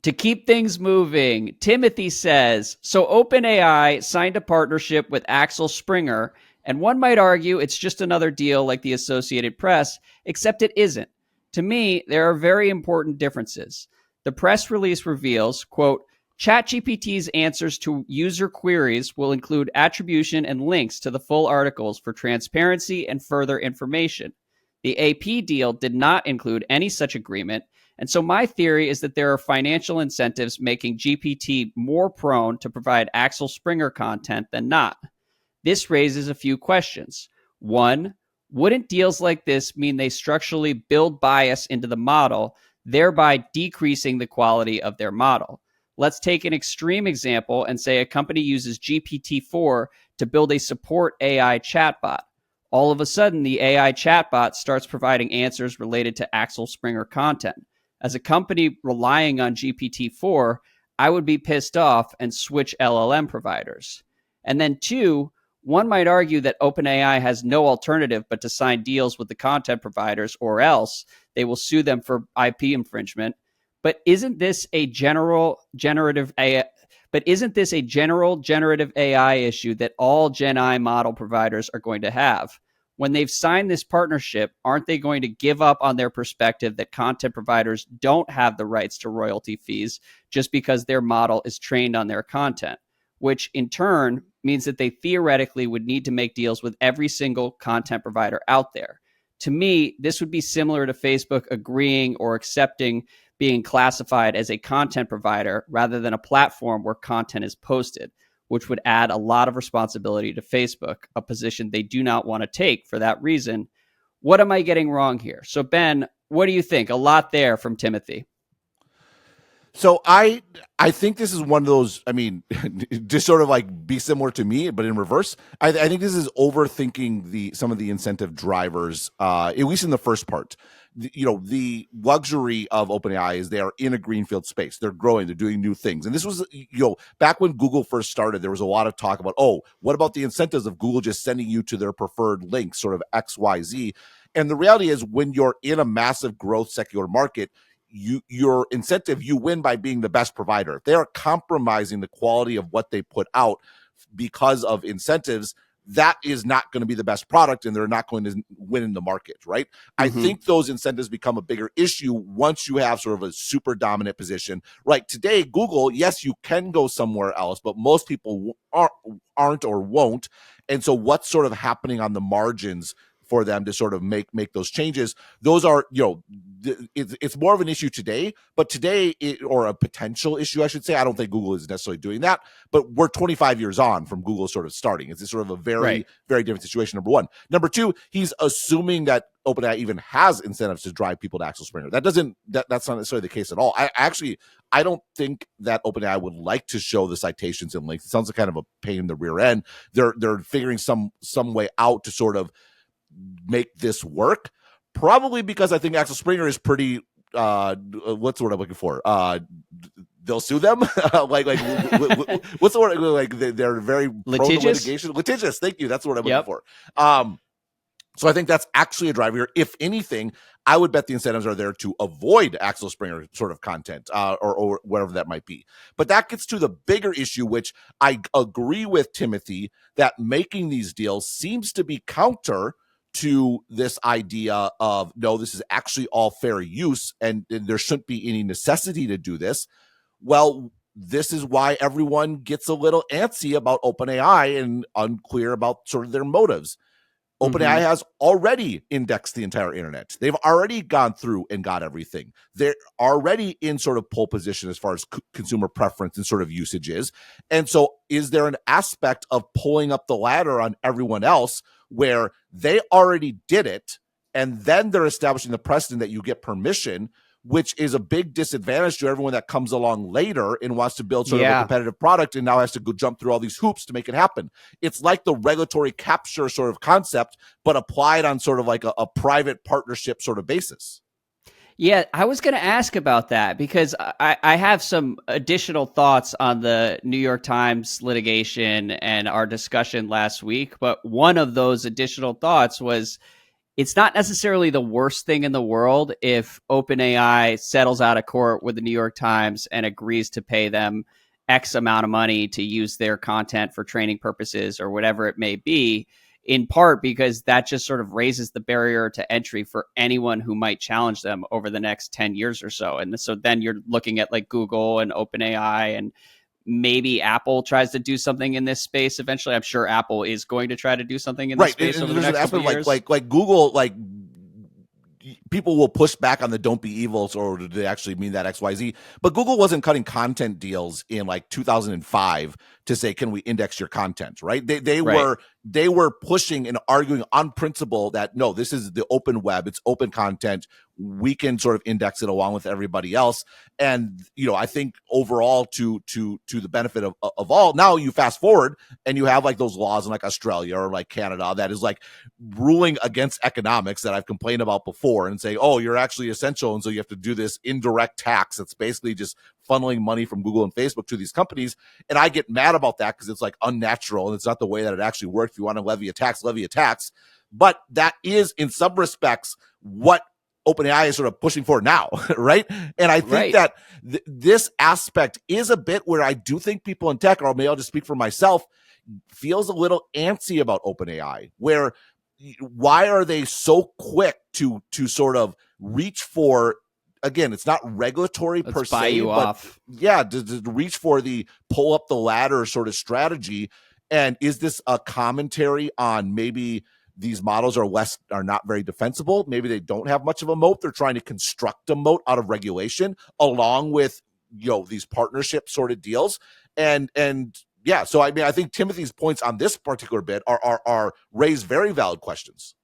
To keep things moving, Timothy says, so OpenAI signed a partnership with Axel Springer, and one might argue it's just another deal like the Associated Press, except it isn't. To me, there are very important differences. The press release reveals, quote, ChatGPT's answers to user queries will include attribution and links to the full articles for transparency and further information. The AP deal did not include any such agreement, and so my theory is that there are financial incentives making GPT more prone to provide Axel Springer content than not. This raises a few questions. One, wouldn't deals like this mean they structurally build bias into the model, thereby decreasing the quality of their model? Let's take an extreme example and say a company uses GPT-4 to build a support AI chatbot. All of a sudden, the AI chatbot starts providing answers related to Axel Springer content. As a company relying on GPT-4, I would be pissed off and switch LLM providers. And then two, one might argue that OpenAI has no alternative but to sign deals with the content providers, or else they will sue them for IP infringement. But isn't this a general generative AI issue that all Gen I model providers are going to have? When they've signed this partnership, aren't they going to give up on their perspective that content providers don't have the rights to royalty fees just because their model is trained on their content, which in turn means that they theoretically would need to make deals with every single content provider out there? To me, this would be similar to Facebook agreeing or accepting being classified as a content provider rather than a platform where content is posted, which would add a lot of responsibility to Facebook, a position they do not want to take for that reason. What am I getting wrong here? So, Ben, what do you think? A lot there from Timothy. So I think this is one of those, I mean, just sort of like be similar to me, but in reverse. I think this is overthinking some of the incentive drivers, at least in the first part. The luxury of OpenAI is they are in a greenfield space. They're growing. They're doing new things. And this was, back when Google first started, there was a lot of talk about, what about the incentives of Google just sending you to their preferred link, sort of X, Y, Z. And the reality is when you're in a massive growth secular market, your incentive, you win by being the best provider. If they are compromising the quality of what they put out because of incentives, that is not going to be the best product, and they're not going to win in the market, right? Mm-hmm. I think those incentives become a bigger issue once you have sort of a super dominant position. Right today, Google, yes, you can go somewhere else, but most people aren't or won't. And so what's sort of happening on the margins for them to sort of make those changes? Those are, it's more of an issue today, but or a potential issue, I should say. I don't think Google is necessarily doing that, but we're 25 years on from Google sort of starting. It's sort of a very, very different situation, number one. Number two, he's assuming that OpenAI even has incentives to drive people to Axel Springer. That's not necessarily the case at all. I don't think that OpenAI would like to show the citations and links. It sounds like kind of a pain in the rear end. They're figuring some way out to sort of make this work, probably because I think Axel Springer is pretty what's the word I'm looking for, they'll sue them. like what's the word, like they're very litigious. Litigious, thank you, that's the word I'm looking for. So I think that's actually a driver here. If anything, I would bet the incentives are there to avoid Axel Springer sort of content, or whatever that might be. But that gets to the bigger issue, which I agree with Timothy, that making these deals seems to be counter to this idea of, no, this is actually all fair use and there shouldn't be any necessity to do this. Well, this is why everyone gets a little antsy about OpenAI and unclear about sort of their motives. OpenAI has already indexed the entire internet. They've already gone through and got everything. They're already in sort of pole position as far as consumer preference and sort of usage is. And so is there an aspect of pulling up the ladder on everyone else where they already did it and then they're establishing the precedent that you get permission, which is a big disadvantage to everyone that comes along later and wants to build sort of a competitive product and now has to go jump through all these hoops to make it happen. It's like the regulatory capture sort of concept, but applied on sort of like a private partnership sort of basis. Yeah, I was going to ask about that because I have some additional thoughts on the New York Times litigation and our discussion last week. But one of those additional thoughts was, it's not necessarily the worst thing in the world if OpenAI settles out of court with the New York Times and agrees to pay them X amount of money to use their content for training purposes or whatever it may be, in part because that just sort of raises the barrier to entry for anyone who might challenge them over the next 10 years or so. And so then you're looking at like Google and OpenAI, and maybe Apple tries to do something in this space eventually. I'm sure Apple is going to try to do something in this space over the next couple of years. Like Google, like people will push back on the don't be evils, or do they actually mean that XYZ? But Google wasn't cutting content deals in like 2005 to say, can we index your content, right? They were pushing and arguing on principle that no, this is the open web, it's open content, we can sort of index it along with everybody else. And I think overall to the benefit of all, now you fast forward and you have like those laws in like Australia or like Canada that is like ruling against economics that I've complained about before, and say, oh, you're actually essential, and so you have to do this indirect tax that's basically just funneling money from Google and Facebook to these companies. And I get mad about that because it's like unnatural and it's not the way that it actually works. If you want to levy a tax, levy a tax. But that is in some respects what OpenAI is sort of pushing for now, right? And I think that this aspect is a bit where I do think people in tech, or maybe I'll just speak for myself, feels a little antsy about OpenAI, where why are they so quick to sort of reach for, again, it's not regulatory per se, but to reach for the pull up the ladder sort of strategy. And is this a commentary on maybe these models are not very defensible? Maybe they don't have much of a moat. They're trying to construct a moat out of regulation along with these partnership sort of deals. And yeah, so I mean, I think Timothy's points on this particular bit are raise very valid questions.